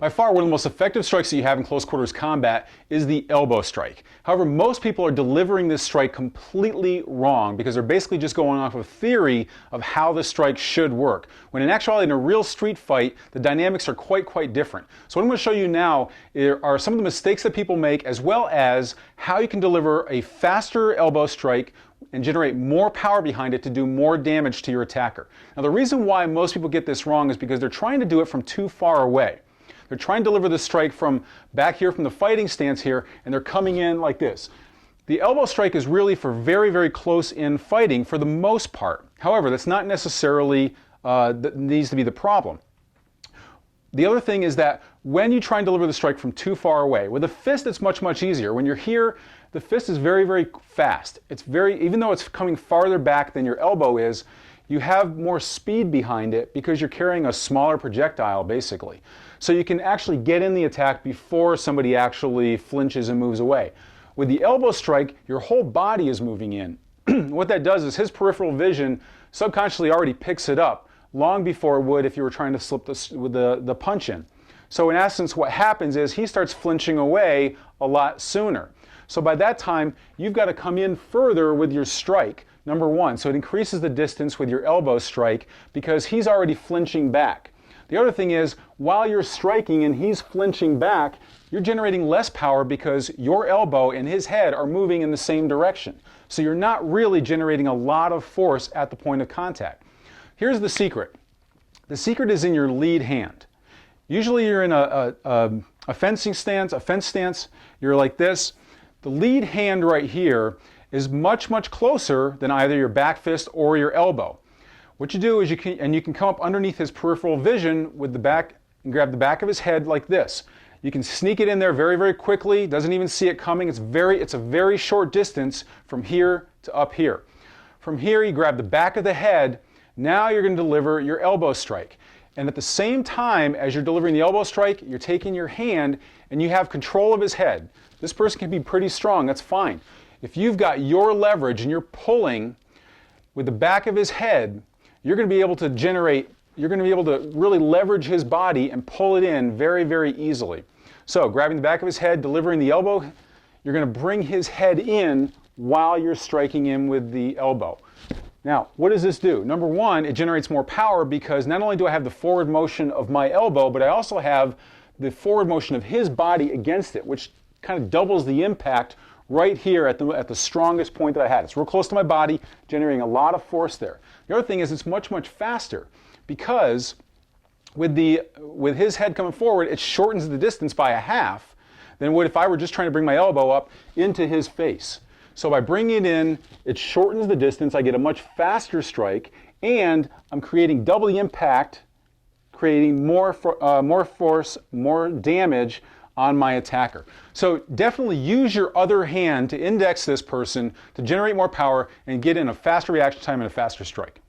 By far, one of the most effective strikes that you have in close quarters combat is the elbow strike. However, most people are delivering this strike completely wrong because they're basically just going off of theory of how the strike should work. When in actuality, in a real street fight, the dynamics are quite different. So what I'm going to show you now are some of the mistakes that people make, as well as how you can deliver a faster elbow strike and generate more power behind it to do more damage to your attacker. Now, the reason why most people get this wrong is because they're trying to do it from too far away. They're trying to deliver the strike from back here from the fighting stance here, and they're coming in like this. The elbow strike is really for very close in fighting for the most part. However, that's not necessarily needs to be the problem. The other thing is that when you try and deliver the strike from too far away, with a fist it's much easier. When you're here, the fist is very fast. Even though it's coming farther back than your elbow is, you have more speed behind it because you're carrying a smaller projectile basically. So you can actually get in the attack before somebody actually flinches and moves away. With the elbow strike, your whole body is moving in. What that does is his peripheral vision subconsciously already picks it up long before it would if you were trying to slip the punch in. So in essence, what happens is he starts flinching away a lot sooner. So by that time, you've got to come in further with your strike, number one. So it increases the distance with your elbow strike because he's already flinching back. The other thing is, while you're striking and he's flinching back, you're generating less power because your elbow and his head are moving in the same direction. So you're not really generating a lot of force at the point of contact. Here's the secret. The secret is in your lead hand. Usually you're in a fence stance, you're like this. The lead hand right here is much closer than either your back fist or your elbow. What you do is you can come up underneath his peripheral vision with the back and grab the back of his head like this. You can sneak it in there very quickly, doesn't even see it coming. It's a very short distance from here to up here. From here you grab the back of the head. Now you're going to deliver your elbow strike. And at the same time as you're delivering the elbow strike, you're taking your hand and you have control of his head. This person can be pretty strong, that's fine. If you've got your leverage and you're pulling with the back of his head, you're going to be able to really leverage his body and pull it in very easily. So grabbing the back of his head, delivering the elbow, you're going to bring his head in while you're striking him with the elbow. Now, what does this do? Number one, it generates more power because not only do I have the forward motion of my elbow, but I also have the forward motion of his body against it, which kind of doubles the impact right here at the strongest point that I had. It's real close to my body, generating a lot of force there. The other thing is it's much faster because with his head coming forward, it shortens the distance by a half than would if I were just trying to bring my elbow up into his face. So by bringing it in, it shortens the distance, I get a much faster strike, and I'm creating double the impact, creating more force, more damage on my attacker. So definitely use your other hand to index this person to generate more power and get in a faster reaction time and a faster strike.